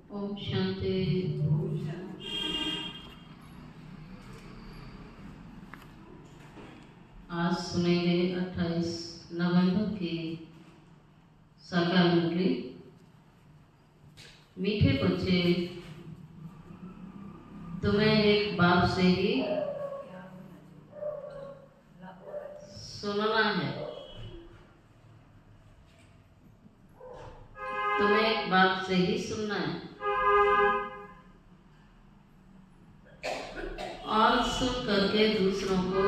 ओम शांति। आज सुनेंगे 28 नवंबर की साकार मुरली। मीठे बच्चे, तुम्हें एक बाप से ही सुनना है। तुम्हें एक बाप से ही सुनना है और सुन करके दूसरों को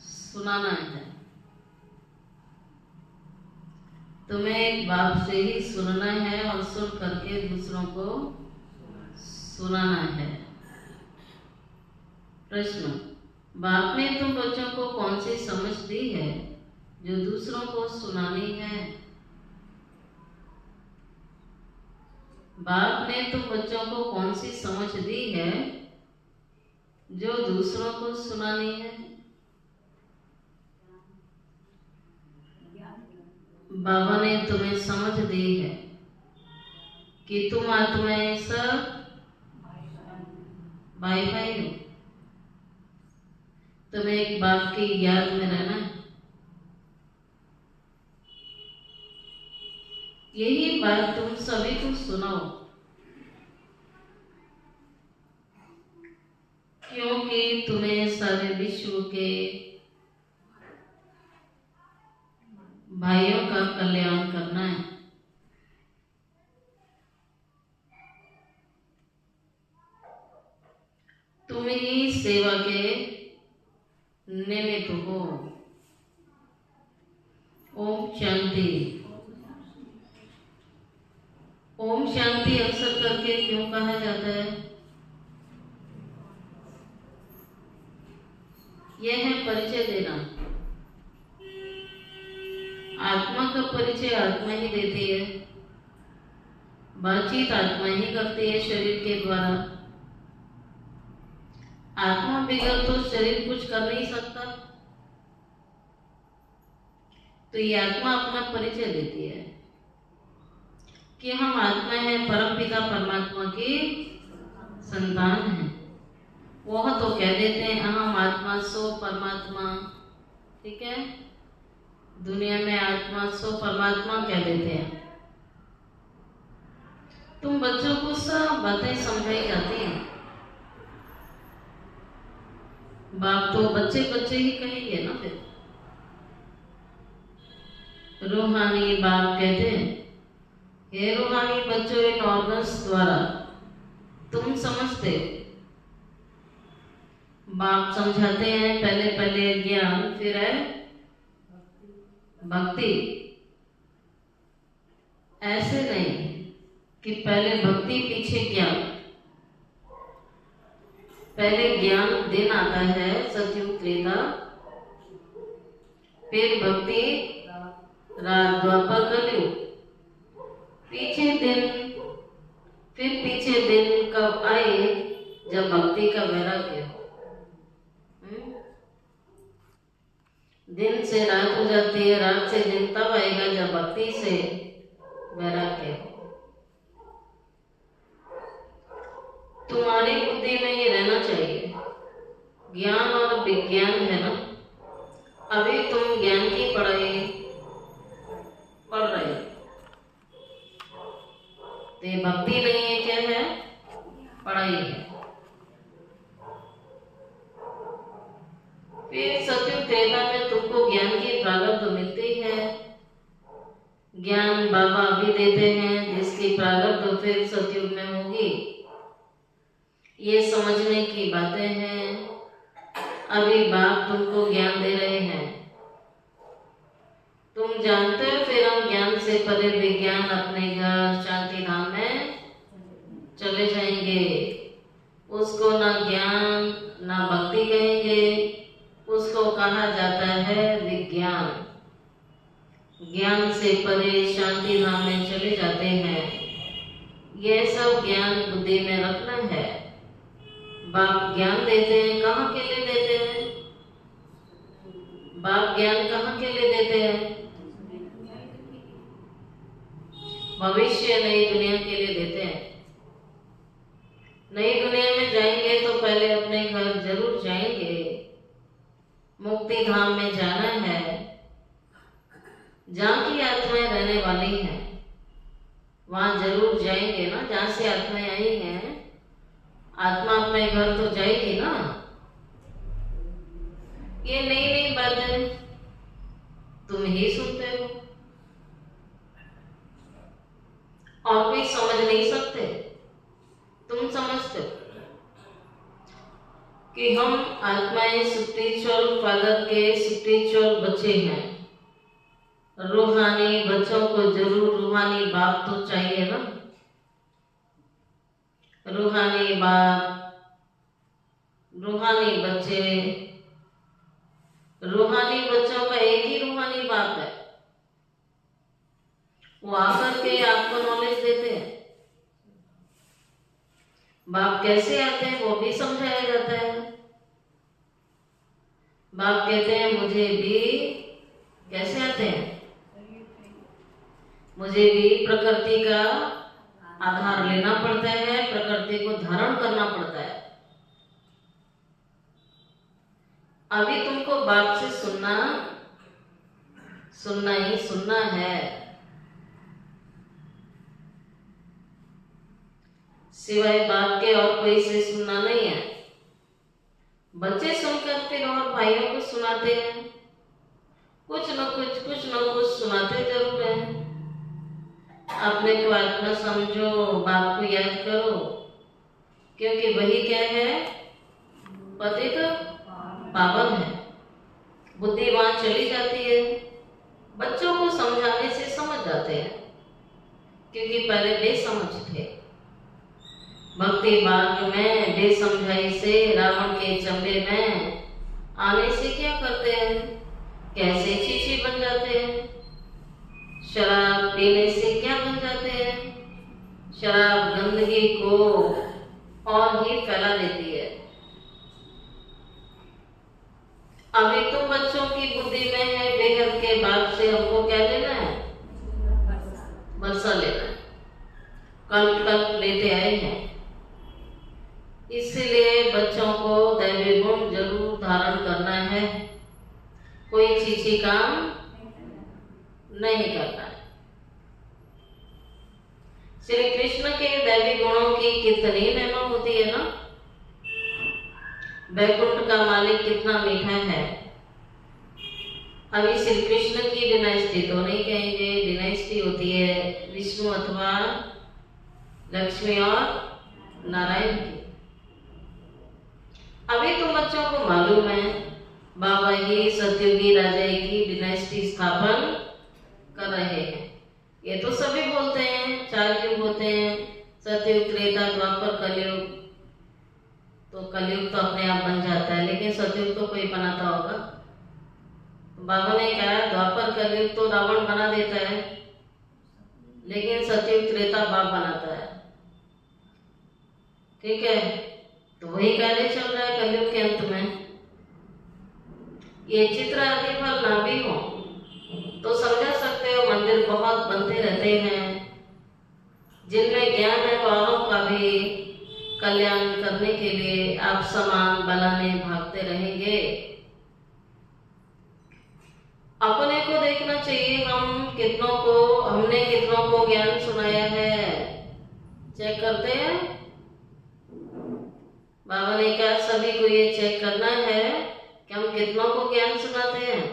सुनाना है। तुम्हें एक बाप से ही सुनना है और सुन करके दूसरों को सुनाना है। प्रश्न: बाप ने तुम बच्चों को कौन सी समझ दी है जो दूसरों को सुनानी है? बाप ने तुम बच्चों को कौन सी समझ दी है जो दूसरों को सुनानी है? बाबा ने तुम्हें समझ दी है कि तुम आत्माएं सब भाई भाई हो। तुम्हें एक बाप की याद में रहना है। यही बात तुम सभी को सुनाओ, क्योंकि तुम्हें सारे विश्व के भाइयों का कल्याण करना है। तुम ही सेवा के निमित्त हो। ओम शांति। ओम शांति अक्सर करके क्यों कहा जाता है? यह है परिचय देना। आत्मा का परिचय आत्मा ही देती है। बातचीत आत्मा ही करती है शरीर के द्वारा। आत्मा बिगड़ तो शरीर कुछ कर नहीं सकता। तो ये आत्मा अपना परिचय देती है कि हम आत्मा है, परमपिता परमात्मा की संतान है। वह तो कह देते हैं अहम आत्मा सो परमात्मा। ठीक है, दुनिया में आत्मा सो परमात्मा कह देते हैं। तुम बच्चों को सब बातें समझाई जाती हैं। बाप तो बच्चे बच्चे ही कहेंगे ना। फिर रूहानी बाप कहते हैं, हे रूहानी बच्चों, इन ऑर्गन्स द्वारा तुम समझते। बाप समझाते हैं पहले पहले ज्ञान, फिर है भक्ति। ऐसे नहीं कि पहले भक्ति पीछे ज्ञान। पहले ज्ञान दिन आता है सतयुग त्रेता, फिर भक्ति रात द्वापर कलयुग। पीछे दिन कब आए? जब भक्ति का वैराग्य हो। दिन से रात हो जाती है, रात से दिन तब आएगा जब भक्ति से वैराग्य हो। तुम्हारी बुद्धि में ये रहना चाहिए, ज्ञान और विज्ञान है ना। अभी तुम ज्ञान की पढ़ाई पढ़ रहे हो, तो ये भक्ति नहीं है, क्या है? पढ़ाई है। फिर सतयुग त्रेता में तुमको ज्ञान की प्रारब्ध मिलती है। ज्ञान बाबा भी देते हैं, जिसकी प्रारब्ध फिर सतयुग में होगी। ये समझने की बातें हैं। अभी बाप तुमको ज्ञान दे रहे हैं, तुम जानते हो। फिर हम ज्ञान से परे विज्ञान अपने घर शांति धाम में चले जाएंगे। उसको ना ज्ञान ना भक्ति कहेंगे, उसको कहा जाता है विज्ञान। ज्ञान से परे शांति धाम में चले जाते हैं। यह सब ज्ञान बुद्धि में रखना है। बाप ज्ञान देते हैं, कहाँ के लिए देते हैं? बाप ज्ञान कहाँ के लिए देते हैं? भविष्य नई दुनिया के लिए देते हैं। नई दुनिया में जाएंगे तो पहले अपने घर जरूर जाएंगे। मुक्ति धाम में जाना है, जहाँ की आत्माएं रहने वाली हैं, वहां जरूर जाएंगे ना। जहाँ से आत्माएं आई हैं, आत्मा अपने घर तो जाएगी ना। ये नई नई बातें तुम ही सुनते हो और कोई समझ नहीं सकते। तुम समझते हो कि हम आत्माएं स्पिरिचुअल फादर के स्पिरिचुअल बच्चे हैं। रूहानी बच्चों को जरूर रूहानी बाप तो चाहिए ना। रूहानी बाप, रूहानी बच्चे, रूहानी बच्चों का एक ही रूहानी बाप है। वो आकर के आपको नॉलेज देते हैं। बाप कैसे आते हैं वो भी समझाया जाता है। बाप कहते हैं मुझे भी कैसे आते हैं, मुझे भी प्रकृति का आधार लेना पड़ता है, प्रकृति को धारण करना पड़ता है। अभी तुमको बाप से सुनना ही सुनना है। सिवाय बाप के और कोई से सुनना नहीं है। बच्चे सुनकर फिर और भाइयों को सुनाते हैं, कुछ न कुछ सुनाते जरूर है। अपने को आत्मा समझो, बाप को याद करो, क्योंकि वही क्या है, पतित पावन है। बुद्धि वहां चली जाती है। बच्चों को समझाने से समझ जाते हैं, क्योंकि पहले बेसमझ थे। भक्ति मार्ग में बेसमझाई से रावण के चंबे में आने से क्या करते हैं, कैसे चीची बन जाते हैं। शराब पीने से क्या बन जाते हैं, शराब गंदगी को और ही फैला देती है। अभी तुम बच्चों की बुद्धि में है, बेहद के बाप से हमको क्या लेना है, बरसा लेना है। कल्प लेते आए हैं। इसलिए बच्चों को दैवी गुण जरूर धारण करना है। कोई चीची काम नहीं करना है। श्री कृष्ण के दैवी गुणों की कितनी महिमा होती है ना। वैकुंठ का मालिक कितना मीठा है। अभी श्री कृष्ण की डिनाइस्टी तो नहीं कहेंगे, डिनाइस्टी होती है विष्णु अथवा लक्ष्मी और नारायण की। अभी तुम बच्चों को मालूम है बाबा ही सतयुगी राजा की डिनाइस्टी स्थापन कर रहे हैं। ये तो सभी बोलते हैं, 4 युग होते हैं, सतयुग, त्रेता, द्वापर, कलयुग। तो कलयुग तो अपने आप बन जाता है, लेकिन सतयुग तो कोई बनाता होगा। बाबा ने कहा द्वापर कलयुग तो रावण बना देता है, लेकिन सतयुग त्रेता बाप बनाता है। ठीक है, तो वही कार्य चल रहा है कलयुग के अंत में। ये चित्र आदि फल ना भी हो तो समझा सकते हो, मंदिर बहुत बनते रहते हैं जिनमें ज्ञान है, वालों का भी कल्याण करने के लिए आप सामान बनाने भागते रहेंगे। अपने को देखना चाहिए, हमने कितनों को ज्ञान सुनाया है, चेक करते हैं। बाबा ने कहा सभी को ये चेक करना है कि हम कितनों को ज्ञान सुनाते हैं।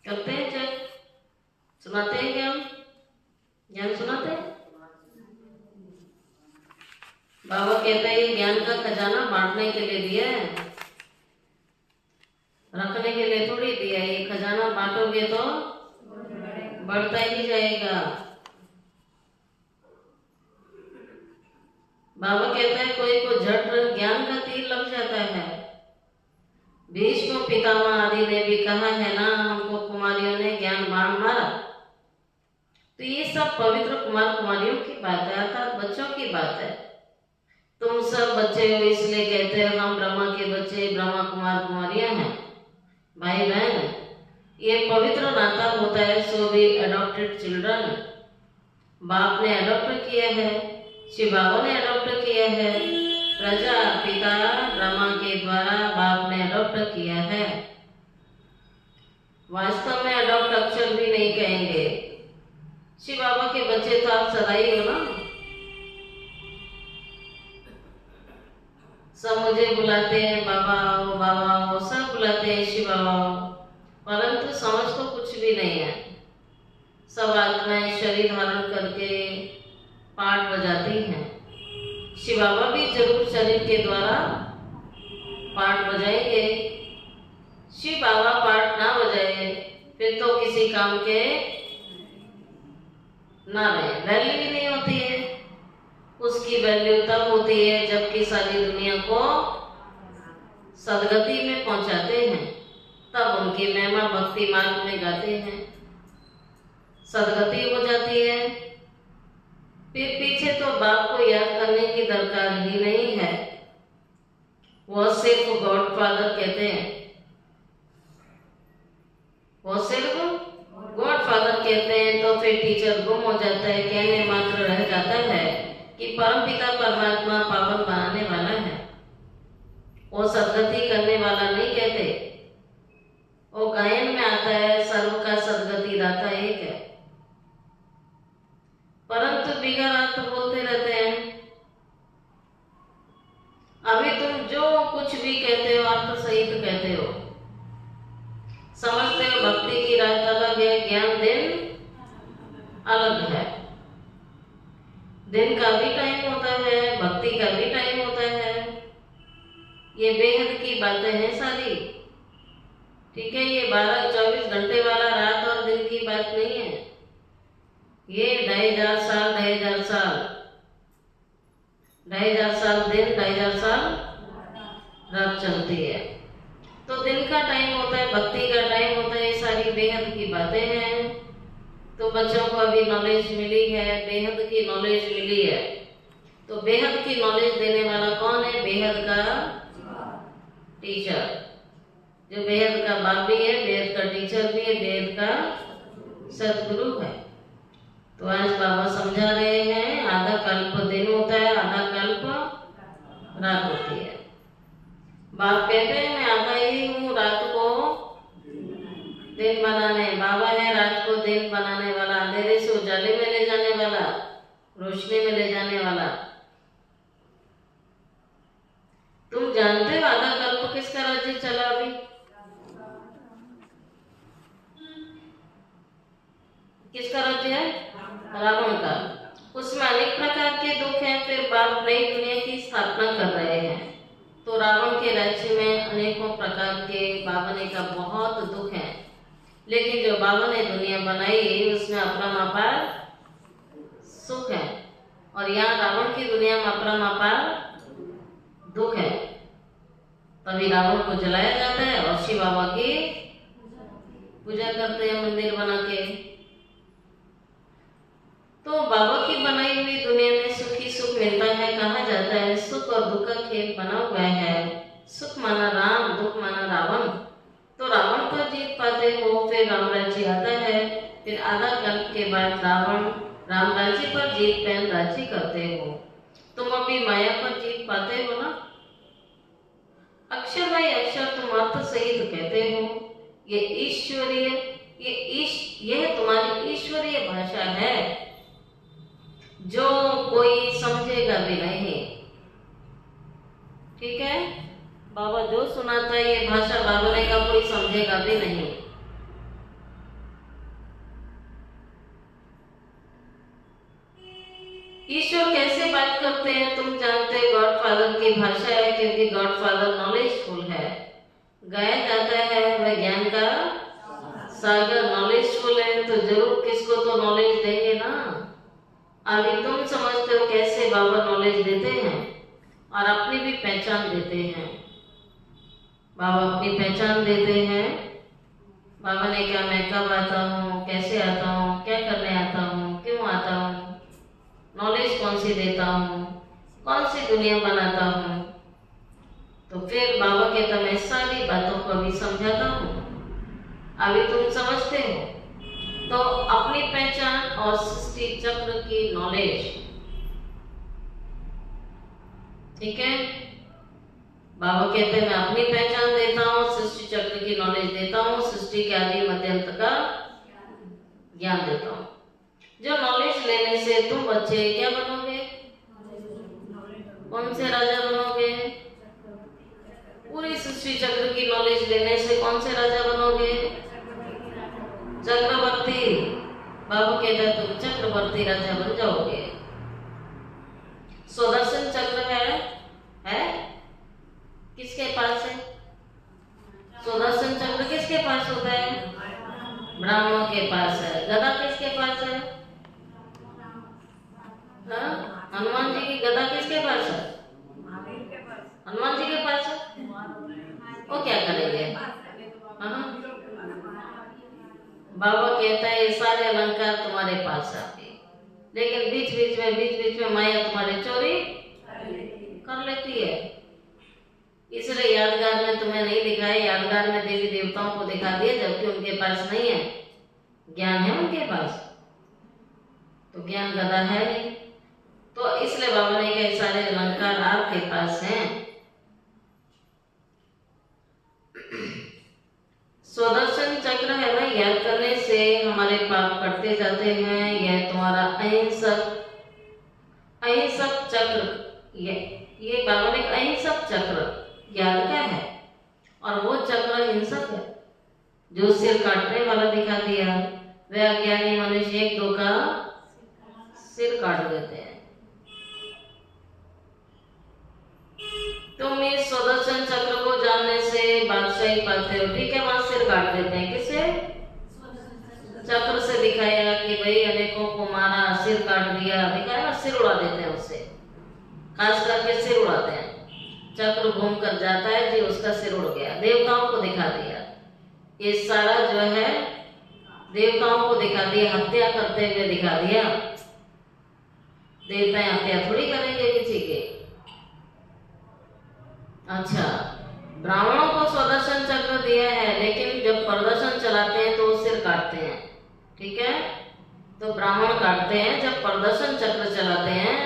करते हैं चेक, सुनाते हैं ज्ञान सुनाते हैं। बाबा कहते हैं ये ज्ञान का खजाना बांटने के लिए दिया है, रखने के लिए थोड़ी दिया है। ये खजाना बांटोगे तो बढ़ता ही जाएगा। बाबा कहता है कोई को झट ज्ञान का तीर लग जाता है। भीष्म पितामह आदि ने भी कहा है ना, हमको कुमारियों ने ज्ञान बाण मारा। तो ये सब पवित्र कुमार कुमारियों की बात है, अर्थात बच्चों की बात है। तुम सब बच्चे हो इसलिए कहते हैं हम ब्रह्मा के बच्चे, ब्रह्मा कुमार कुमारियां हैं, भाई बहन। ये पवित्र नाता होता है। सो भी एडॉप्टेड चिल्ड्रन, बाप ने अडॉप्ट किया है, शिव बाबा ने अडॉप्ट किया है, प्रजापिता ब्रह्मा के द्वारा बाप ने अडॉप्ट किया है। वास्तव में अडॉप्ट अक्षर भी नहीं कहेंगे। शिव बाबा के बच्चे तो आप सदा ही हो ना। सब मुझे बुलाते हैं, बाबा आओ, सब बुलाते हैं शिव बाबा आओ, परंतु समझ तो कुछ भी नहीं है। सब आत्माएं शरीर धारण करके पाठ बजाती हैं। शिव बाबा भी जरूर शरीर के द्वारा पाठ बजाएंगे। शिव बाबा पाठ ना बजाए फिर तो किसी काम के ना रहे, वैल्यू ही नहीं होती है। उसकी वैल्यू तब होती है जबकि सारी दुनिया को सदगति में पहुंचाते हैं, तब उनकी महिमा भक्ति मार्ग में गाते हैं, सदगति हो जाती है। फिर पीछे तो बाप को याद करने की दरकार ही नहीं है। वो सिर्फ गॉड फादर कहते हैं, वो सिर्फ गॉड फादर कहते हैं। तो फिर टीचर गुम हो जाता है, कहने मात्र रह जाता है कि परमपिता परमात्मा पावन बनाने वाला है। वो सदगति करने वाला नहीं कहते। वो गायन में आता है, सर्व का सदगति दाता एक है, परंतु बिगड़ अर्थ बोलते रहते हैं। अभी तुम जो कुछ भी कहते हो अर्थ सहित कहते हो, समझते हो भक्ति की रात अलग है, ज्ञान दिन अलग है। दिन का भी टाइम होता है, भक्ति का भी टाइम होता है। ये बेहद की बातें हैं सारी, ठीक है। ये 12-24 घंटे वाला रात और दिन की बात नहीं है। ये 2500 साल, 2500 साल, 2500 साल दिन, 2500 साल रात चलती है। तो दिन का टाइम होता है, भक्ति का टाइम होता है। ये सारी बेहद की बातें हैं। तो बच्चों को अभी नॉलेज मिली है, बेहद की नॉलेज मिली है। तो बेहद की नॉलेज देने वाला कौन है? बेहद का टीचर, जो बेहद का बाप भी है, बेहद का टीचर भी है, बेहद का सदगुरु है। तो आज बाबा समझा रहे हैं, आधा कल्प दिन होता है, आधा कल्प रात होती है। बाप कहते हैं मैं आता ही हूँ रात को दिन बनाने। बाबा है रात को दिन बनाने वाला, अंधेरे से उजाले में ले जाने वाला, रोशनी में ले जाने वाला। तुम जानते हो आधा कल्प किसका राज्य चला अभी? किसका राज्य है? रावण का। उसमें अनेक प्रकार के दुख हैं। फिर बाप नई दुनिया की स्थापना कर रहे हैं। तो रावण के राज्य में अनेकों प्रकार के बाबा ने का बहुत दुख है। लेकिन जो बाबा ने दुनिया बनाई उसमें अपरमापार सुख है, और यहाँ रावण की दुनिया में अपरमापार दुख है। तभी रावण को जलाया जाता है और शिव बाबा की पूजा करते हैं मंदिर बना के। तो बाबा की बनाई हुई दुनिया में सुख ही सुख मिलता है। कहा जाता है सुख और दुख का खेल बना हुआ है। सुख माना राम, दुख माना रावण। तो रावण पर जीत पाते हो, फिर राम राज्य आता है। फिर आधा कल्प के बाद रावण राम राज्य पर जीत पहन राज्य करते हो। तुम अभी माया पर जीत पाते हो ना। अक्षर भाई अक्षर तुम अर्थ सहित कहते हो। ये ईश्वरीय, यह तुम्हारी ईश्वरीय भाषा है जो कोई समझेगा भी नहीं, ठीक है। बाबा जो सुनाता है ये भाषा बाबा ने का कोई समझेगा भी नहीं। ईश्वर कैसे बात करते हैं तुम जानते हो? गॉड फादर की भाषा है, क्योंकि गॉड फादर नॉलेजफुल है। गाया जाता है वह ज्ञान का सागर नॉलेजफुल है, तो जरूर किसको तो नॉलेज देंगे ना। अभी तुम समझते हो कैसे बाबा नॉलेज देते हैं और अपनी भी पहचान देते हैं। बाबा अपनी पहचान देते हैं। बाबा ने क्या, मैं कब आता हूँ, कैसे आता हूँ, क्या करने आता हूँ, क्यों आता हूँ, नॉलेज कौन सी देता हूँ, कौन सी दुनिया बनाता हूँ। तो फिर बाबा कहता मैं सारी बातों को भी समझाता हूँ। अभी तुम समझते हो। तो अपनी पहचान और सृष्टि चक्र की नॉलेज, ठीक है। बाबा कहते हैं मैं अपनी पहचान देता हूँ, सृष्टि चक्र की नॉलेज देता हूँ, सृष्टि के आदि मध्यांत का ज्ञान देता हूँ। जो नॉलेज लेने से तुम बच्चे क्या बनोगे? कौन से राजा बनोगे? पूरी सृष्टि चक्र की नॉलेज लेने से कौन से राजा बनोगे? चक्रवर्ती। बाबू कहते हैं तुम चक्रवर्ती राजा बन जाओगे। सुदर्शन चक्र है किसके पास है? सुदर्शन चक्र किसके पास होता है? ब्राह्मणों के पास है। गदा किसके पास है? हनुमान जी की गदा किसके पास है? हनुमान जी के पास है। वो क्या करेंगे? बाबा कहता है ये सारे अलंकार तुम्हारे पास आते, लेकिन बीच बीच में माया तुम्हारी चोरी कर लेती है। इसलिए यादगार में तुम्हें नहीं दिखाए, यादगार में देवी देवताओं को दिखा दिए, जबकि उनके पास नहीं है ज्ञान। है उनके पास तो ज्ञान गदा है नहीं। तो इसलिए बाबा ने कहा सारे अलंकार आपके पास हैं। सुदर्शन चक्र है ना, याद करने से हमारे पाप कटते जाते हैं। यह तुम्हारा अहिंसक चक्र, ये बाबा ने अहिंसक चक्र ज्ञान का है, और वो चक्र हिंसक है जो सिर काटने वाला दिखा दिया। वे अज्ञानी मनुष्य एक दो का सिर काट देते हैं। तुम इस सुदर्शन चक्र को जानने से बादशाही पाते हो, ठीक है। वहां सिर काट देते हैं। किसे? चक्र से दिखाया कि भाई अनेकों को मारा, सिर काट दिया, दिखाया ना, सिर उड़ा देते हैं उससे, खास करके सिर उड़ाते हैं। चक्र घूम कर जाता है जी, उसका सिर उड़ गया। देवताओं को दिखा दिया, ये सारा जो है देवताओं को दिखा दिया, हत्या करते हुए दिखा दिया। देवता हत्या थोड़ी करेंगे किसी के। अच्छा, ब्राह्मणों को सुदर्शन चक्र दिया है, लेकिन जब प्रदर्शन चलाते हैं तो सिर काटते हैं, ठीक है। तो ब्राह्मण काटते हैं, जब प्रदर्शन चक्र चलाते हैं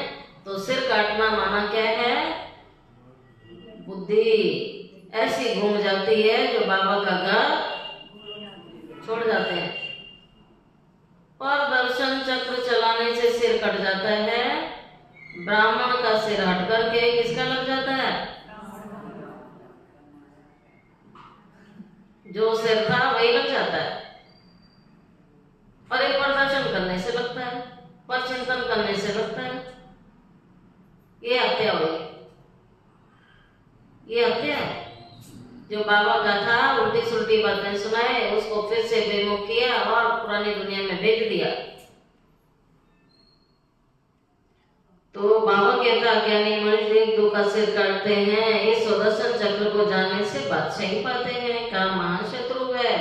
तो सिर काटना माना क्या है? बुद्धि ऐसी घूम जाती है जो बाबा का घर छोड़ जाते हैं। प्रदर्शन चक्र चलाने से सिर कट जाता है। ब्राह्मण का सिर हट करके किसका लग जाता है? जो सिर था वही लग जाता है। और एक प्रदर्शन करने से लगता है, पर चिंतन करने से लगता है। ये हत्या हुई, ये हत्या है। जो बाबा का था उल्टी सुल्टी बातें सुनाए, उसको फिर से बेमुख किया और पुरानी दुनिया में भेज दिया। तो बाबा कहता अज्ञानी मनुष्य एक दो का सिर काटते हैं। इस सुदर्शन चक्र को जानने से बादशाही पाते हैं। का महाशत्रु है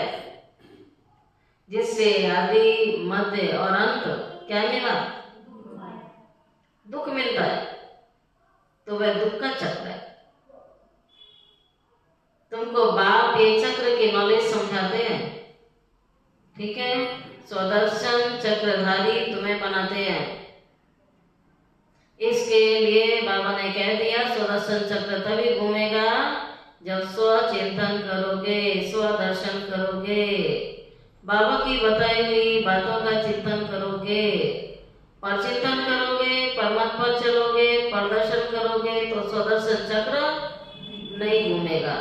जिससे आदि मध्य और अंत क्या मिला? दुख मिलता है। तो वह दुख का चक्र है। तुमको बाप ये चक्र की नॉलेज समझाते हैं, ठीक है। सुदर्शन चक्रधारी तुम्हें बनाते हैं। इसके लिए बाबा ने कह दिया सुदर्शन चक्र तभी घूमेगा जब स्व चिंतन करोगे, स्व दर्शन करोगे, बाबा की बताई हुई बातों का चिंतन करोगे, और चिंतन करोगे, परमत पर चलोगे, प्रदर्शन करोगे, तो सुदर्शन चक्र नहीं घूमेगा।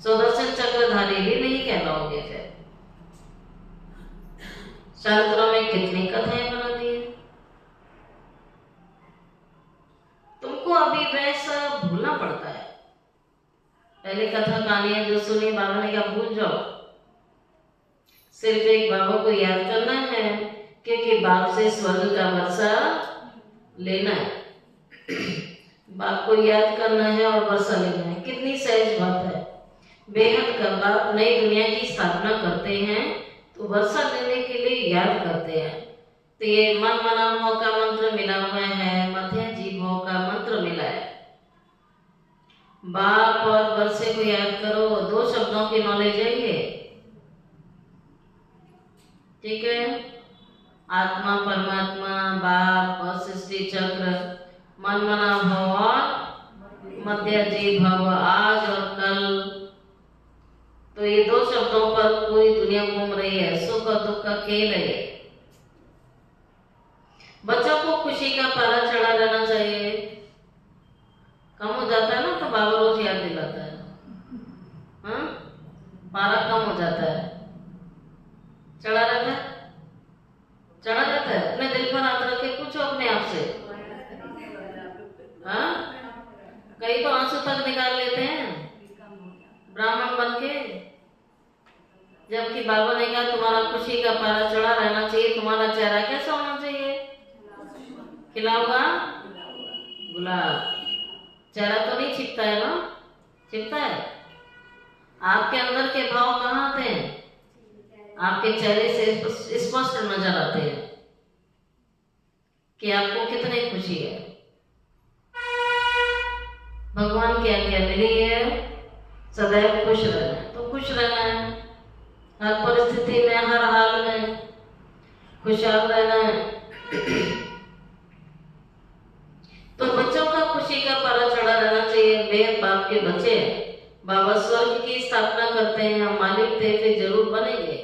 सुदर्शन चक्रधारी भी नहीं कहलाओगे। फिर शास्त्रों में कितनी कथाएं बना दी है। तुमको अभी वैसा भूलना पड़ता है। पहले कथा कहानियां जो सुनी बाबा ने कहा भूल जाओ, सिर्फ एक बाबा को याद करना है, क्योंकि बाप से स्वर्ग का वर्षा लेना है। बाप को याद करना है और वर्षा लेना है। कितनी सहज बात है। बेहद का बाप नई दुनिया की स्थापना करते हैं तो वर्षा लेने के लिए याद करते हैं। तो ये मन मना भाव का मंत्र मिला हुआ है, मध्य जी भाव का मंत्र मिला है। बाप और वर्षे को याद करो, दो शब्दों की नॉलेज है ये। ठीक है। आत्मा, परमात्मा, बाप और सृष्टि चक्र, मन, मना, भव और मध्य जीव भव, आज और कल। तो ये दो शब्दों पर पूरी दुनिया घूम रही है। सुख और दुख का खेल है। बच्चों को खुशी का पारा चढ़ा रहना चाहिए। कम हो जाता है ना तो बाबा रोज याद दिलाता है। हाँ, पारा कम हो जाता है, चढ़ा रहता है, चढ़ा रहता है। अपने दिल पर हाथ रख के पूछो अपने आप से। हाँ, कई तो आंसू तक निकाल लेते हैं ब्राह्मण बन के, जबकि बाबा ने कहा तुम्हारा खुशी का पारा चढ़ा रहना चाहिए। तुम्हारा चेहरा कैसा होना चाहिए? खिला हुआ गुलाब। चेहरा तो नहीं छिपता है ना? छिपता है। आपके अंदर के भाव कहाँ आते हैं? आपके चेहरे से स्पष्ट नजर आते हैं कि आपको कितनी खुशी है। भगवान की आज्ञा मिली है सदैव खुश रहना है, तो खुश रहना है। हर परिस्थिति में, हर हाल में खुशहाल रहना है। तो बच्चों का खुशी का पारा चढ़ा रहना चाहिए। बेहद बाप के बच्चे, बाबा स्वर्ग की स्थापना करते हैं। हम मालिक थे, फिर जरूर बनेंगे।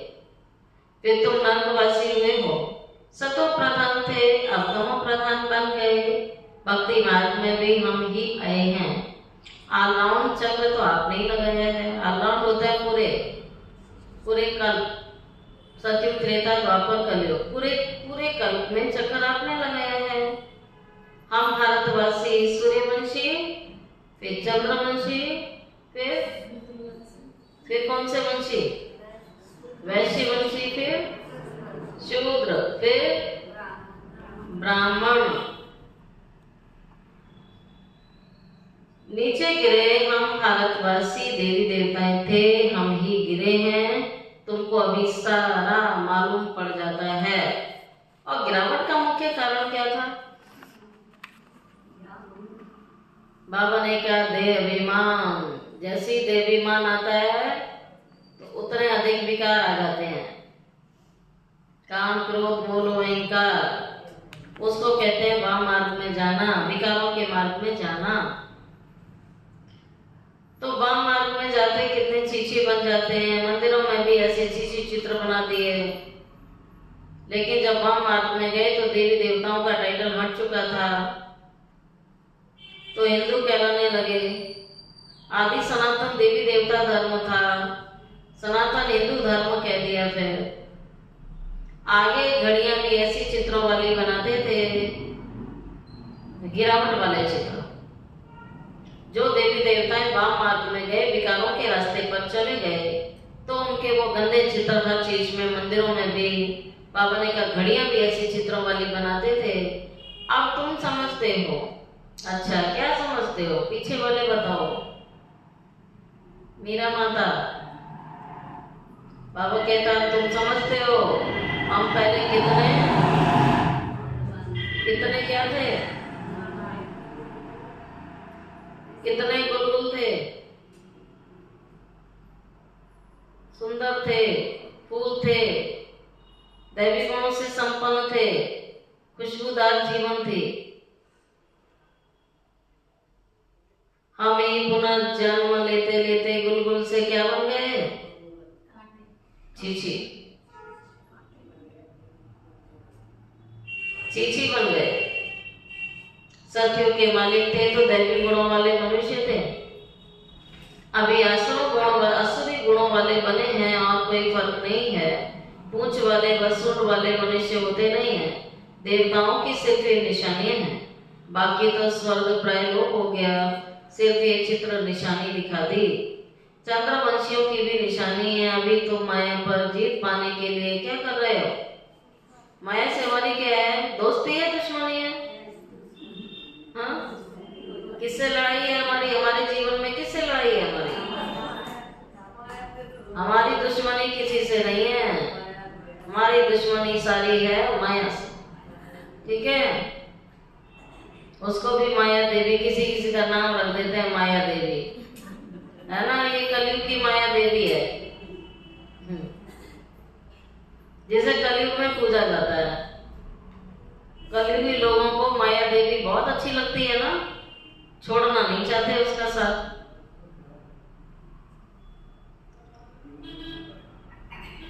फिर तुम नर्कवासी हुए हो। सतो प्रधान थे, अब तमो प्रधान बन गए। भक्ति मार्ग में भी हम ही आए हैं। ऑलराउंड चक्र तो आपने ही लगाया है। ऑलराउंड होता है पूरे कल्प, सतयुग, त्रेता, द्वापर, कलयुग, पूरे कल्प में चक्र आपने लगाया है। हम भारतवासी सूर्यवंशी, फिर चंद्रवंशी, फिर कौन से वंशी? वैश्य वंशी, फिर शूद्र, फिर ब्राह्मण। नीचे गिरे हम भारतवासी देवी देवताएं थे, हम ही गिरे हैं। तुमको अभी सारा मालूम पड़ जाता है। और गिरावट का मुख्य कारण क्या था? बाबा ने कहा देह अभिमान। जैसे ही देह अभिमान आता है तो उतने अधिक विकार आ जाते हैं। काम, क्रोध, मोह, अहंकार, उसको कहते हैं वाम मार्ग में जाना, विकारों के मार्ग में जाना। तो वाम मार्ग में जाते कितने चीची बन जाते हैं। मंदिरों में भी ऐसे चीची चित्र बना दिए। लेकिन जब वाम मार्ग में गए तो देवी देवताओं का टाइटल हट चुका था, तो हिंदू कहलाने लगे। आदि सनातन देवी देवता धर्म था, सनातन हिंदू धर्म कह दिया। फिर आगे घड़ियां भी ऐसी चित्रों वाली बनाते थे, गिरावट वाले चित्र। जो देवी देवताएं वाम मार्ग में गए, विकारों के रास्ते पर चले गए, तो उनके वो गंदे चित्र हर चीज में, मंदिरों में भी। बाबा ने कहा घड़ियां भी ऐसी चित्रों वाली बनाते थे। अब तुम समझते हो। अच्छा, क्या समझते हो? पीछे वाले बताओ। मीरा माता, बाबा कहता तुम समझते हो हम पहले कितने क्या थे? कितने गुलगुल थे, सुंदर थे, फूल थे, दैवी गुणों से संपन्न थे, खुशबूदार जीवन थी। हम ही पुनर्जन्म लेते लेते गुलगुल से क्या बन गए? चीची बन गए। सतयुग के मालिक थे तो दैवी गुणों वाले मनुष्य थे। अभी असुरी गुणों वाले बने हैं और कोई फर्क नहीं है। पूंछ वाले वसूल वाले मनुष्य होते नहीं है। देवताओं की सिर्फ ये निशानियां हैं, बाकी तो स्वर्ग प्राय लोप हो गया। सिर्फ ये चित्र निशानी दिखा दी। चंद्रवंशियों की भी निशानी है। अभी तुम माया पर जीत पाने के लिए क्या कर रहे हो? माया से हमारी क्या है? दोस्ती है, दुश्मनी है? हाँ, किससे लड़ाई है हमारी? हमारे जीवन में किससे लड़ाई है हमारी? हमारी दुश्मनी किसी से नहीं है। हमारी दुश्मनी सारी है माया से। ठीक है, उसको भी माया देवी, किसी का नाम रख देते हैं माया देवी, है ना? ये कलयुग की माया देवी है। जिसे कलयुग में पूजा जाता है। कलयुगी लोगों को माया देवी बहुत अच्छी लगती है ना, छोड़ना नहीं चाहते उसका साथ।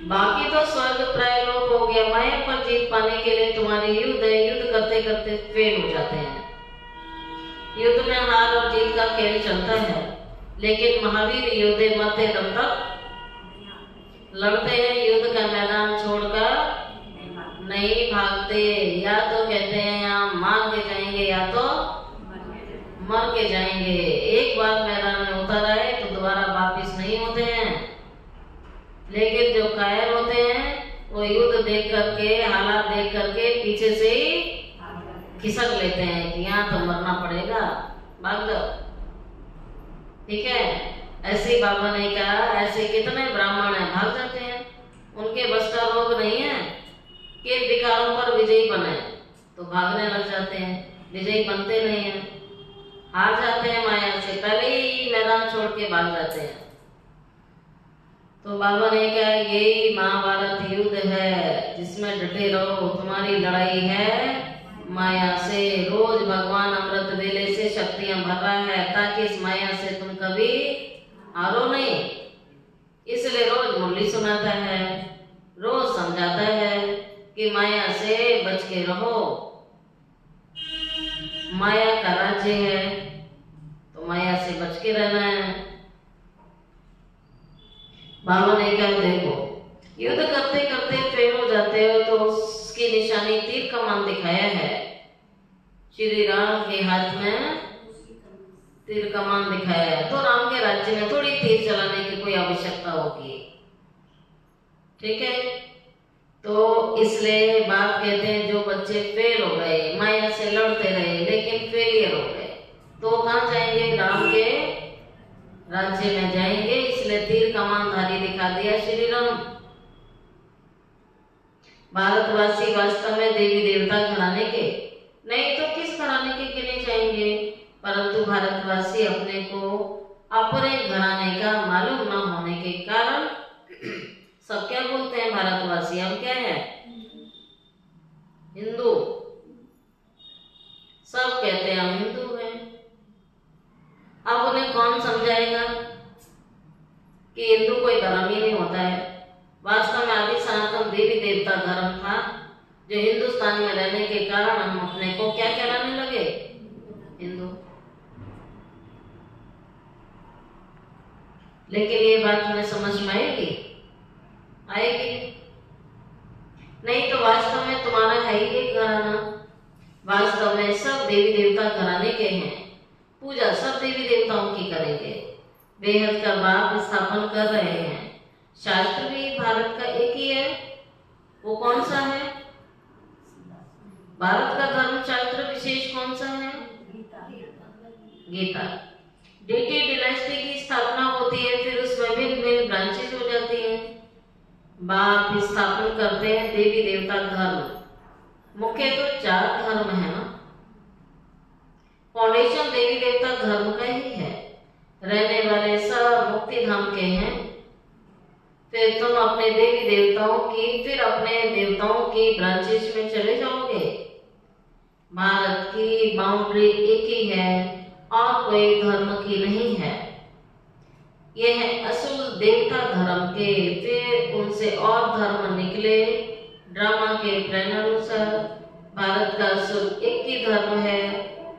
बाकी तो स्वर्ग प्रायलोक हो गया। माया पर जीत पाने के लिए तुम्हारे युद्ध है, युद्ध करते करते फेल हो जाते हैं। युद्ध में हार और जीत का खेल चलता है, लेकिन महावीर योद्धे मरते दम तक लड़ते हैं। युद्ध का मैदान छोड़कर नहीं भागते। या तो कहते हैं यहाँ मार के जाएंगे या तो मर के जाएंगे। एक बार मैदान में उतर आए तो दोबारा वापिस नहीं होते हैं। लेकिन जो कायर होते हैं वो युद्ध देख करके, हालात देख करके पीछे से ही खिसक लेते हैं कि यहाँ तो मरना पड़ेगा, भाग जाओ। ठीक है, ऐसे बाबा ने कहा, ऐसे कितने ब्राह्मण हैं भाग जाते हैं। उनके बस का रोग नहीं है कि विकारों पर विजयी बने, तो भागने लग जाते हैं, विजयी बनते नहीं हैं, हार जाते हैं माया से, पहले ही मैदान छोड़ के भाग जाते हैं। तो बाबा ने कहा यही महाभारत युद्ध है जिसमें डटे रहो। तुम्हारी लड़ाई है माया से। रोज भगवान अमृत वेले से शक्तियां भर रहा है ताकि इस माया से तुम कभी हारो नहीं। इसलिए रोज मुरली सुनाता है, रोज समझाता है कि माया से बच के रहो। माया का राज्य है तो माया से बच के रहना है। बाबा ने कहा देखो, युद्ध करते करते फेल हो जाते हो तो उसकी निशानी तीर कमान दिखाया है। श्री राम के हाथ में तीर कमान दिखाया है, तो राम के राज्य में थोड़ी तीर चलाने की कोई आवश्यकता होगी। ठीक है, तो इसलिए बाप कहते हैं जो बच्चे फेल हो गए, माया से लड़ते रहे लेकिन फेलियर हो गए, तो कहाँ जाएंगे? राम के राज्य में जाएंगे। इसलिए तीर कमानधारी दिखा दिया श्री राम। भारतवासी वास्तव में देवी देवता घराने के नहीं तो किस घराने के लिए जाएंगे, परंतु भारतवासी अपने को अपने घराने का मालूम न होने के कारण सब क्या बोलते हैं? भारतवासी हम क्या है? हिंदू। सब कहते हैं हम हिंदू हैं। अब उन्हें कौन समझाएगा कि हिंदू कोई धर्म ही नहीं होता है। वास्तव में आदि सनातन देवी देवता धर्म था, जो हिंदुस्तान में रहने के कारण हम अपने को क्या कहलाने लगे? हिंदू। लेकिन ये बात हमें समझ में आएगी? आएगी नहीं। तो वास्तव में तुम्हारा है ही एक घराना। वास्तव में सब देवी देवता घराने के हैं। पूजा सब देवी देवताओं की करेंगे। बेहद का बाप स्थापन कर रहे हैं। शास्त्र भी भारत का एक ही है। वो कौन सा है? भारत का धर्म शास्त्र विशेष कौन सा है? गीता। डीटी डिनास्टी की स्थापना होती है, फिर उसमें भिन्न भिन्न ब्रांचेस हो जाती हैं। बाप स्थापन करते हैं देवी देवता धर्म। मुख्य तो 4 धर्म है ना। फाउंडेशन देवी देवता धर्म का ही है। रहने वाले सब मुक्ति धाम के हैं। फिर तुम अपने देवी देवताओं की, फिर अपने देवताओं की ब्रांचेस में चले जाओगे। भारत की बाउंड्री एक ही है और कोई धर्म की नहीं है। ये है असूल देवता धर्म के। फिर उनसे और धर्म निकले ड्रामा के प्लान अनुसार। भारत का असूल एक ही धर्म है,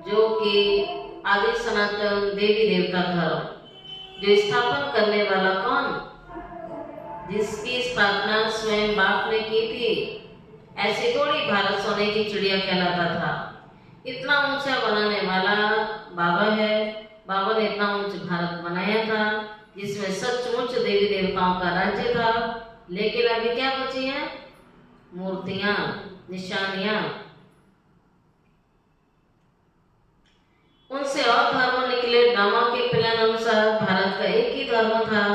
जो कि आदि सनातन देवी देवता धर्म। जो स्थापन करने वाला कौन? जिसकी स्थापना स्वयं बाप ने की थी। ऐसे थोड़ी भारत सोने की चिड़िया कहलाता था। इतना ऊंचा बनाने वाला बाबा है। बाबा ने इतना ऊंचा भारत बनाया था जिसमें सचमुच देवी देवताओं का राज्य था। लेकिन अभी क्या बची है? मूर्तियां, निशानियां। उनसे और धर्म निकले ड्रामा के प्लान अनुसार। भारत का एक ही धर्म था,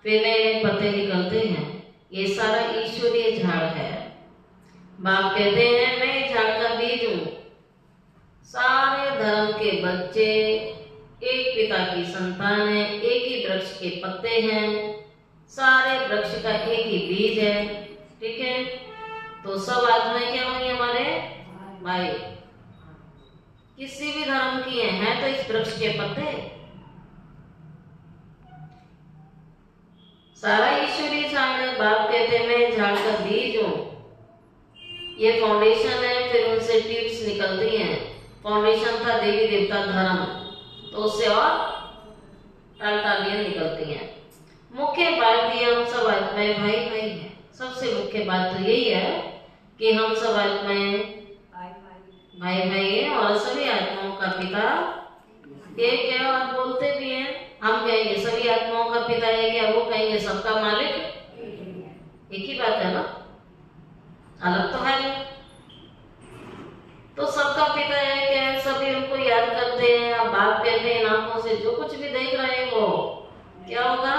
फिर नए नए पत्ते निकलते हैं। ये सारा ईश्वरीय झाड़ है। बाप कहते हैं मैं झाड़ का बीज हूँ। सारे धर्म के बच्चे एक पिता की संतान है, एक ही वृक्ष के पत्ते हैं। सारे वृक्ष का एक ही बीज है। ठीक है। तो सब आत्माएं क्या होंगी हमारे भाई, किसी भी धर्म की हैं तो इस वृक्ष के पत्ते। सारा ईश्वरीय झाड़ है। बाप कहते मैं झाड़ का बीज हूं, ये फाउंडेशन है, फिर उनसे टिप्स निकलती हैं। फाउंडेशन था देवी देवता धर्म, तो उससे और टालियां निकलती हैं। मुख्य बात ये हम सब आत्माएं भाई भाई हैं। सबसे मुख्य बात तो यही है कि हम सब आत्माएं भाई भाई हैं और सभी आत्माओं का पिता एक है। और बोलते भी हैं, हम कहेंगे सभी आत्माओं का पिता है क्या, वो कहेंगे सबका मालिक एक ही बात है ना, अलग तो है नहीं। तो सबका पिता है क्या, सभी उनको याद करते हैं। अब बाप कहते हैं आंखों से जो कुछ भी देख रहे हैं वो क्या होगा,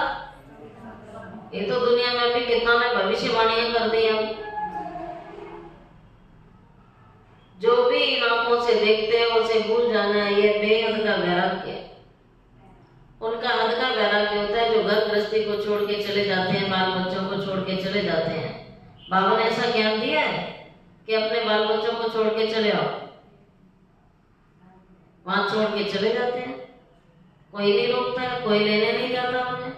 ये तो दुनिया में अभी कितना ने भविष्यवाणियां कर दी हम। जो भी इन आंखों से देखते हैं उसे भूल जाना है, ये बेहद का वैराग्य है। उनका हद का वैराग्य होता है जो घर गृहस्थी को छोड़ के चले जाते हैं, बाल बच्चों को छोड़ के चले जाते हैं। बाबा ने ऐसा ज्ञान दिया है कि अपने बाल बच्चों को छोड़ के चले आओ, वहां छोड़ के चले जाते हैं, कोई नहीं रोकता है, कोई लेने नहीं जाता उन्हें।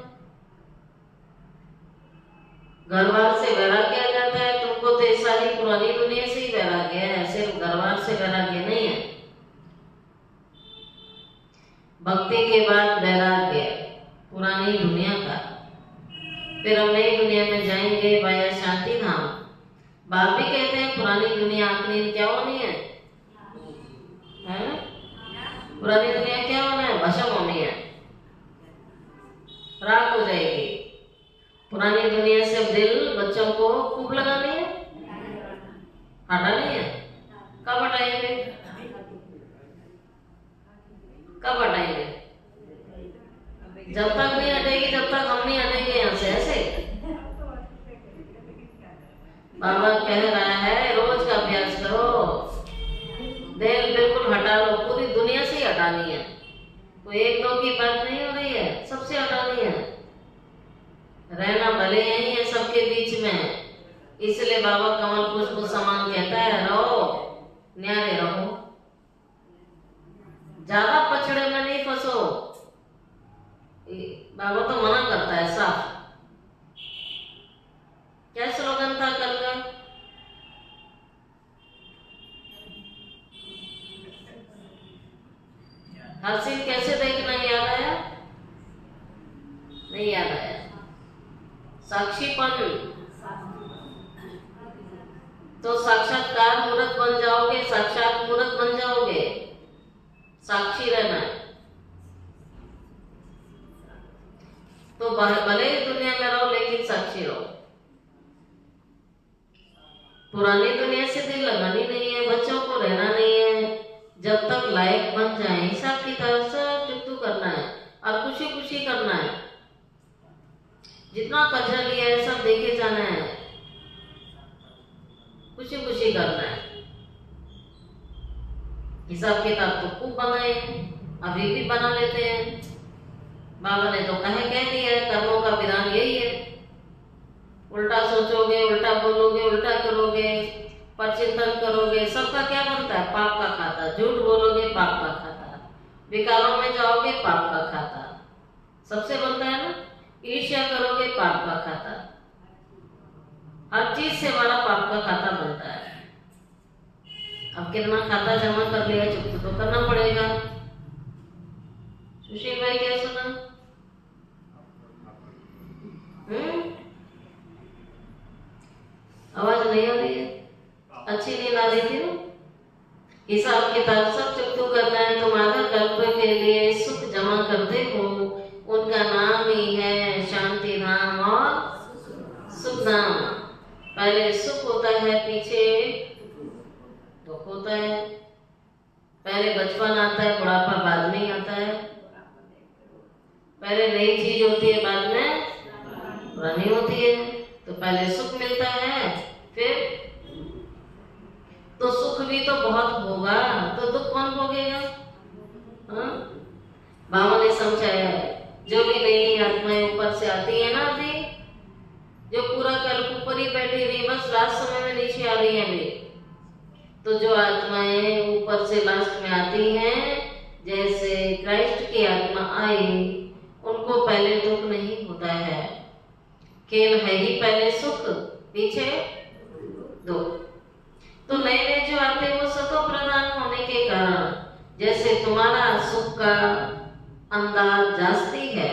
घर बार से वैराग्य आ जाता है। तुमको तो सारी पुरानी दुनिया से ही वैराग्य है, सिर्फ घर बार से वैराग्य नहीं है। भक्ति के बाद वैराग्य पुरानी दुनिया का, फिर हम नई दुनिया में जाएंगे वाया शांति धाम। बाप भी कहते हैं पुरानी दुनिया आखिरी क्या होनी है, पुरानी दुनिया क्या होना है, भस्म होनी है, राख हो जाएगी। पुरानी दुनिया से दिल बच्चों को खूब लगानी है, हटानी है। कब हटाएंगे, कब हटाएंगे, जब तक नहीं हटेगी जब तक हम नहीं हटेंगे यहाँ से। ऐसे बाबा कह रहा है रोज का अभ्यास करो, दिल बिल्कुल हटा लो, पूरी दुनिया से ही हटानी है। कोई एक दो की बात नहीं हो रही है, सबसे हटानी है। रहना भले यही है सबके बीच में, इसलिए बाबा कमल पुष्प समान कहता है रहो न्यारे रहो, ज्यादा पछड़े में नहीं फंसो। बाबा तो मना करता है साफ। क्या स्लोगन था कल का, हर सीन कैसे देखना, याद आया नहीं याद आया? साक्षीपन, तो साक्षात्कार मूर्त बन जाओगे, साक्षात मूर्त बन जाओगे। साक्षी रहना है तो भले ही दुनिया में रहो लेकिन साक्षी रहो। पुरानी दुनिया से दिल लगानी नहीं है, बच्चों को रहना नहीं है। जब तक लायक बन जाए हिसाब किताब सब चुकतू करना है और खुशी खुशी करना है। जितना कर्जा लिया है सब देखे जाना है, खुशी खुशी करना है। हिसाब किताब तो खूब बनाए, अभी भी बना लेते हैं। बाबा ने तो कह दिया है कर्मों का विधान यही है। उल्टा सोचोगे, उल्टा बोलोगे, उल्टा करोगे, परचिंतन करोगे, सबका क्या बनता है, पाप का खाता। झूठ बोलोगे पाप का खाता, विकारों में जाओगे पाप का खाता, सबसे बनता है ना। ईर्ष्या करोगे पाप का खाता, हर चीज से हमारा पाप का खाता बनता है। अब कितना खाता जमा कर लिया, चुप तो करना पड़ेगा। सुशील भाई क्या सुना? आवाज नहीं आ रही है, अच्छी नींद आ रही थी ना। हिसाब किताब सब चुकतू करना है। तुम आधा कल्प के लिए सुख जमा करते हो, उनका नाम ही है शांति धाम और सुख धाम। पहले सुख होता है, पीछे दुख होता है। पहले बचपन आता है, बुढ़ापा बाद में ही आता है। पहले नई चीज होती है, बाद में पुरानी होती है। तो पहले सुख मिलता है, फिर तो सुख भी तो बहुत होगा, तो दुख कौन भोगेगा? बाबा ने समझाया है, जो भी नई नई आत्माएं ऊपर से आती है ना, अभी जो पूरा कल्प ऊपर ऊपर ही बैठी रही, बस लास्ट समय में नीचे आ रही है अभी। तो जो आत्माएं ऊपर से लास्ट में आती हैं, जैसे क्राइस्ट की आत्मा आई, उनको पहले दुख नहीं होता है। खेल है ही पहले सुख, पीछे दुख। तो नए नए जो आते हैं वो सतो प्रधान होने के कारण, जैसे तुम्हारा सुख का अंदाज जास्ती है,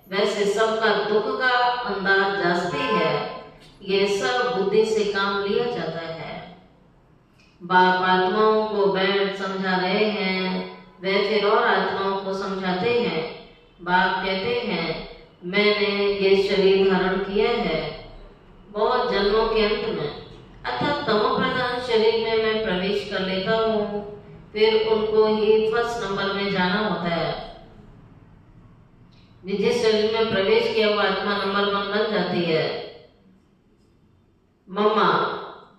वैसे सबका दुख का अंदाज जास्ती है। ये सब बुद्धि से काम लिया जाता है। बाप आत्माओं को बैठ समझा रहे हैं, वे फिर और आत्माओं को समझाते हैं। बाप कहते हैं मैंने ये शरीर धारण किया है बहुत जन्मों के अंत में, अर्थात तमो प्रधान शरीर में मैं प्रवेश कर लेता हूँ, फिर उनको ही फर्स्ट नंबर में जाना होता है। जिस शरीर में प्रवेश किया वो आत्मा नंबर 1 बन जाती है, मम्मा।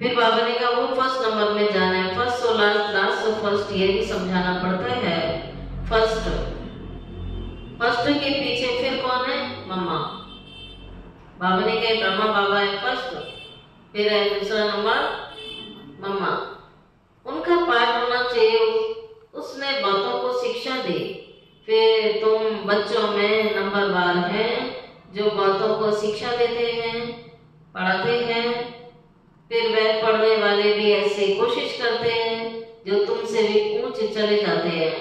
फिर बाबा ने कहा वो फर्स्ट नंबर में जाना है, फर्स्ट तो लास्ट, लास्ट तो फर्स्ट, ये भी समझाना पड़ता है। फर्स्ट के पीछे फिर कौन है? मम्मा। बाबा ने कहा ब्रह्मा बाबा है फर्स्ट, फिर है दूसरा नंबर मम्मा। उनका पाठ होना चाहिए, उसने बातों को शिक्षा दी। फिर तुम बच्चों में नंबरवार हैं जो बातों को शिक्षा देते हैं, पढ़ाते हैं। फिर वह पढ़ने वाले भी ऐसे कोशिश करते हैं जो तुमसे भी ऊंचे चले जाते हैं।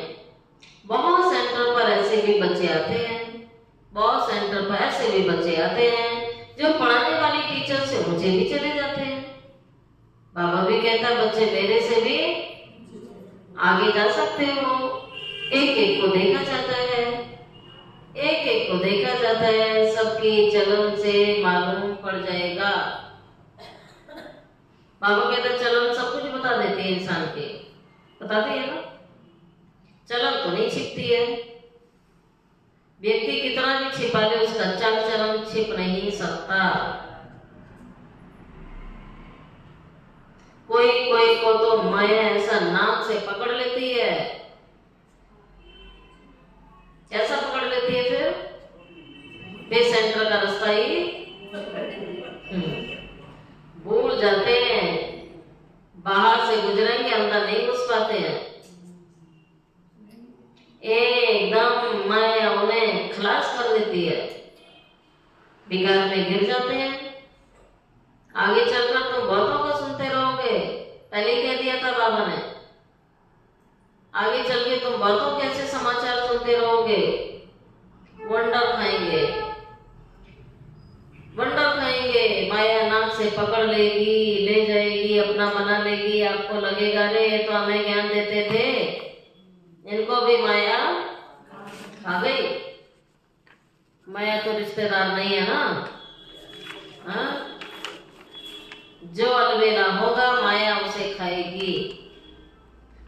बहुत सेंटर पर ऐसे भी बच्चे आते हैं, बहुत सेंटर पर ऐसे भी बच्चे आते हैं जो पढ़ाने वाली टीचर से ऊंचे भी चले जाते हैं। बाबा भी कहता है बच्चे मेरे से भी आगे जा सकते हो। एक एक को देखा जाता है, एक एक को देखा जाता है, सबकी चलन से मालूम पड़ जाएगा। बाबा कहता चलन सब कुछ बता देते हैं, इंसान के बताते हैं ना, चलन तो नहीं छिपती है। व्यक्ति कितना भी छिपा ले उसका चाल चलन छिप नहीं सकता। कोई कोई को तो माया ऐसा नाक से पकड़ लेती है। कैसा पकड़ लेती है? फिर सेंटर का रास्ता ही भूल जाते हैं, बाहर से गुजरेंगे अंदर नहीं घुस पाते हैं। एकदम माया उन्हें खलास कर देती है, बिगाड़ में गिर जाते हैं। आगे चलकर तुम बहुतों को सुनते रहोगे, पहले कह दिया था बाबा ने। आगे चल के तुम बहुतों के ऐसे समाचार सुनते रहोगे, वंडर खाएंगे, वंडर खाएंगे। माया नाक से पकड़ लेगी, ले जाएगी, अपना बना लेगी। आपको लगेगा रे ये तो हमें ज्ञान देते थे, इनको भी माया खा गई। माया तो रिश्तेदार नहीं है ना, हाँ? जो अलबेला होगा माया उसे खाएगी।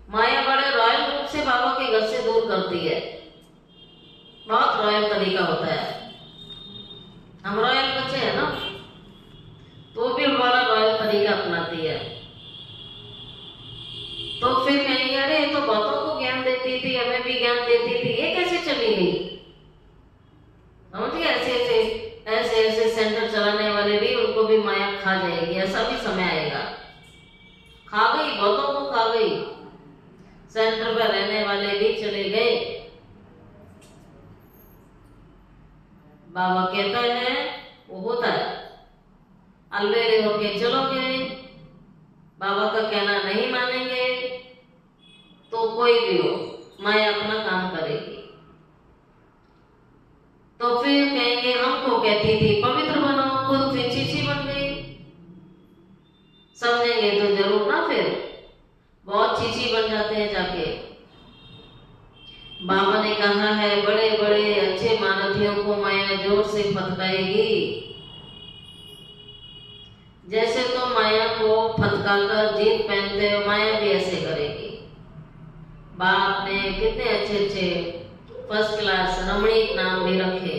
माया बड़े रॉयल रूप से बाबा के घर से दूर करती है, बहुत रॉयल तरीका होता है। हम रॉयल बच्चे हैं ना, तो भी बड़ा रॉयल तरीका अपनाती है। तो फिर कहेंगे अरे ये तो बातों को ज्ञान देती थी, हमें भी ज्ञान देती थी, ये कैसे चली गई? समझ गए? ऐसे ऐसे सेंटर चलाने वाले भी, उनको भी माया खा जाएगी, ऐसा भी समय आएगा। खा गई, बातों को खा गई। सेंटर पर रहने वाले भी चले गए। बाबा कहता है वो होता है, अलबेले होके चलोगे, बाबा का कहना नहीं मानेंगे तो कोई भी हो माया अपना काम करेगी। तो फिर कहेंगे हमको कहती थी पवित्र बनो, खुद फिर चीची बन गई। समझेंगे तो जरूर ना, फिर बहुत चीची बन जाते हैं जाके। बाबा ने कहा है बड़े बड़े अच्छे महारथियों को माया जोर से फटकाएगी। जैसे तो माया को फटकाकर जीत पहनते हो, माया भी ऐसे करेगी। बाप ने कितने अच्छे अच्छे फर्स्ट क्लास रमणीक नाम भी रखे,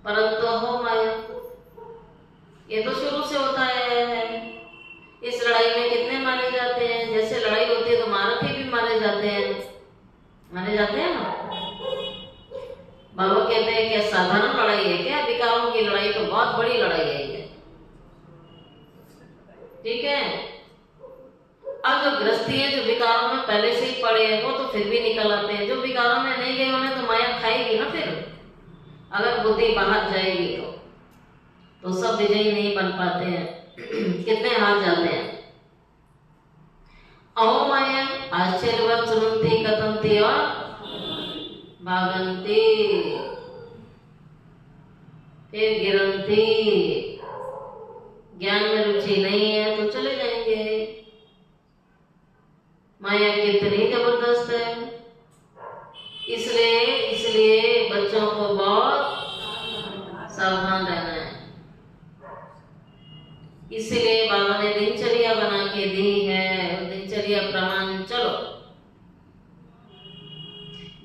परंतु हो माया, ये तो शुरू से होता है। इस लड़ाई में कितने मारे जाते हैं? जैसे लड़ाई होती है तो महारथी भी मारे जाते हैं, मारे जाते हैं ना। बाबा कहते हैं क्या साधारण लड़ाई है क्या? विकारों की लड़ाई तो बहुत बड़ी लड़ाई है ये। ठीक है। अब जो गृहस्थी है, जो विकारों में पहले से ही पड़े हैं, वो तो फिर भी निकल आते हैं। जो विकारों में नहीं गए उन्हें तो माया खाएगी ना फिर, अगर बुद्धि बाहर जाएगी तो सब विजयी नहीं बन पाते हैं कितने हार जाते हैं। अहो माया आश्चर्यवत सुनती कथंती और भागंती, फिर गिरंती। ज्ञान में रुचि नहीं है तो चले जाएंगे। माया कितनी जबरदस्त है, इसलिए बच्चों को बहुत सावधान रहना है। इसलिए बाबा ने दिनचर्या बना के दी है, दिनचर्या प्रमाण चलो।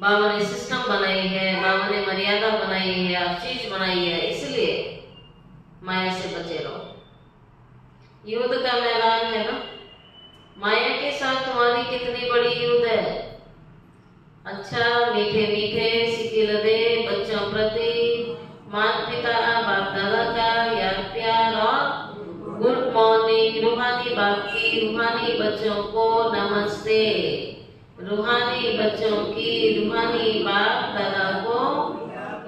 बाबा ने सिस्टम बनाई है, बाबा ने मर्यादा बनाई है, हर चीज बनाई है, इसलिए माया से बचे रहो। युद्ध का मैदान है ना, माया के साथ तुम्हारी कितनी बड़ी युद्ध है। अच्छा मीठे मीठे सिकिलदे बच्चों प्रति माता पिता बाप दादा का याद प्यार और गुड मॉर्निंग। रूहानी बाप की रूहानी बच्चों को नमस्ते। रूहानी बच्चों की रूहानी बाप दादा को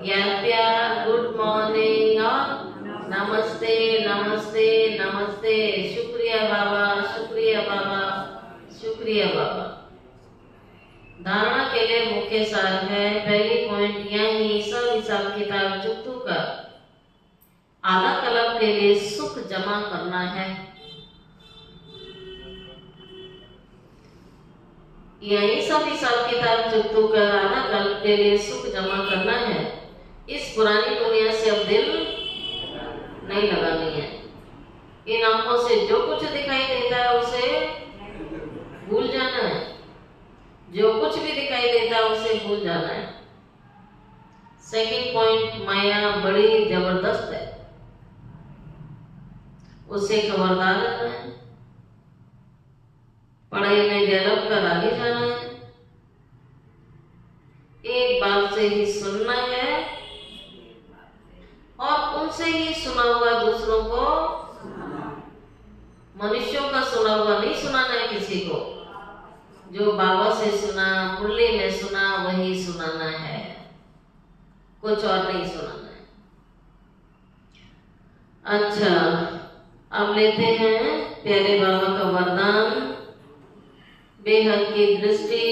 याद प्यार, गुड मॉर्निंग और नमस्ते नमस्ते नमस्ते। शुक्रिया बाबा, शुक्रिया बाबा, शुक्रिया बाबा। धारणा के लिए मुख्य सार है, पहली पॉइंट यही, सब हिसाब किताब चुकतू कर आधा कलब के लिए सुख जमा करना है। यही सब हिसाब किताब चुकतू कर आधा कलब के लिए सुख जमा करना है। इस पुरानी दुनिया से अब दिल नहीं लगानी है। इन आंखों से जो कुछ दिखाई देता है उसे भूल जाना है, जो कुछ भी दिखाई देता है उसे भूल जाना है। सेकंड पॉइंट, माया बड़ी जबरदस्त है, उससे खबरदार रहना है। पढ़ाई में डेवलप कर आगे जाना है। एक बात से ही सुनना है और उनसे ही सुना हुआ दूसरों को, मनुष्यों का सुना हुआ नहीं सुनाना है किसी को। जो बाबा से सुना, मुरली में सुना, वही सुनाना है, कुछ और नहीं सुनाना है। अच्छा अब लेते हैं प्यारे बाबा का वरदान। बेहद की दृष्टि,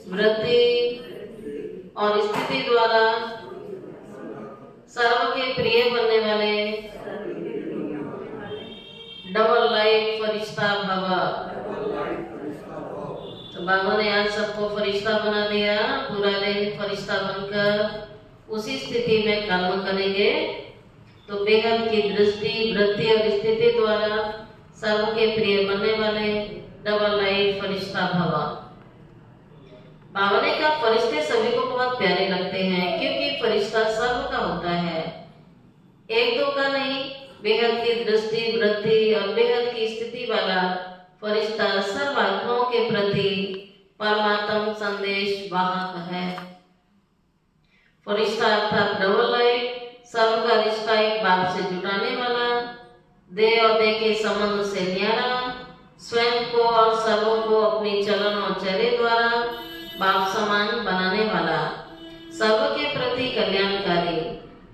वृत्ति और स्थिति द्वारा सर्व के प्रिय बनने वाले डबल लाइफ फरिश्ता भव। तो बाबा ने आज सबको फरिश्ता बना दिया, पूरा दिन फरिश्ता बनकर उसी स्थिति में कर्म करेंगे। तो बेहद की दृष्टि, वृत्ति और स्थिति द्वारा सर्व के प्रिय बनने वाले डबल लाइफ फरिश्ता भव। बाबा ने कहा फरिश्ते सभी को बहुत प्यारे लगते हैं, क्योंकि फरिश्ता सबका होता है, एक दो का नहीं। बेहद की दृष्टि, वृत्ति और बेहद की स्थिति वाला फरिश्ता सर्व आत्माओं के प्रति परमात्म संदेश वाहक है। फरिश्ता अर्थात डबल लाइफ, सर्व का रिश्ता एक बाप से जुटाने वाला, दे और दे के संबंध से न्यारा, स्वयं को और सर्वों को अपनी चलन और चर्या द्वारा बाप समान बनाने वाला, सर्व के प्रति कल्याणकारी।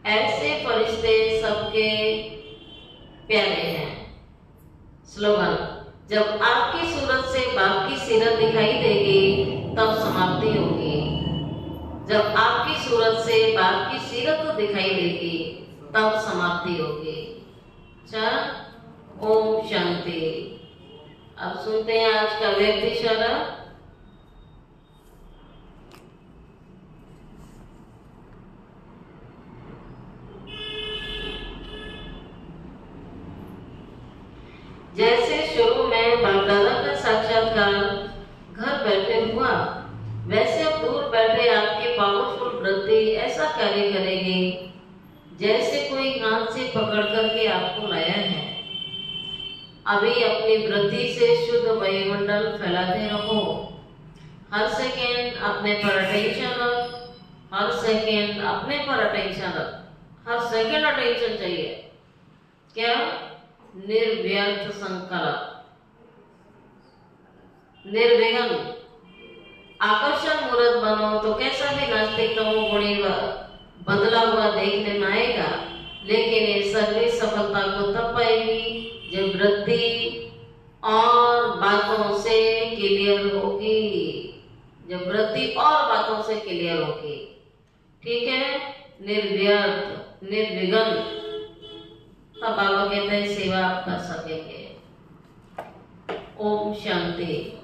ऐसे फरिश्ते सबके प्यारे हैं। स्लोगन, जब आपकी सूरत से बाप की सीरत दिखाई देगी तब समाप्ति होगी। जब आपकी सूरत से बाप की सीरत दिखाई देगी तब समाप्ति होगी। अच्छा, ओम शांति। अब सुनते हैं आज का व्यक्ति इशारा। जैसे शुरू में बाप दादा का साक्षात्कार घर बैठे हुआ, वैसे अब दूर बैठे आपकी पावरफुल वृत्ति ऐसा कार्य करेगी जैसे कोई हाथ से पकड़ करके आपको लाया है। अभी अपनी वृत्ति से शुद्ध वायुमंडल फैलाते रहो। हर सेकेंड अपने पर अटेंशन रख, हर सेकेंड अपने पर अटेंशन रख, हर सेकेंड अटेंशन चाहिए। क्या निर्व्यर्थ संकल्प, निर्विघ्न आकर्षण मूर्त बनो तो कैसा भी नास्तिक तमोगुणी बदला हुआ देखने में आएगा, लेकिन ये सभी सफलता को तब पाएगी जब वृत्ति और बातों से क्लियर होगी, जब वृत्ति और बातों से क्लियर होगी। ठीक है, निर्व्यर्थ निर्विघ्न, तब बाबा कहते हैं सेवा आप कर सकेंगे। ओम शांति।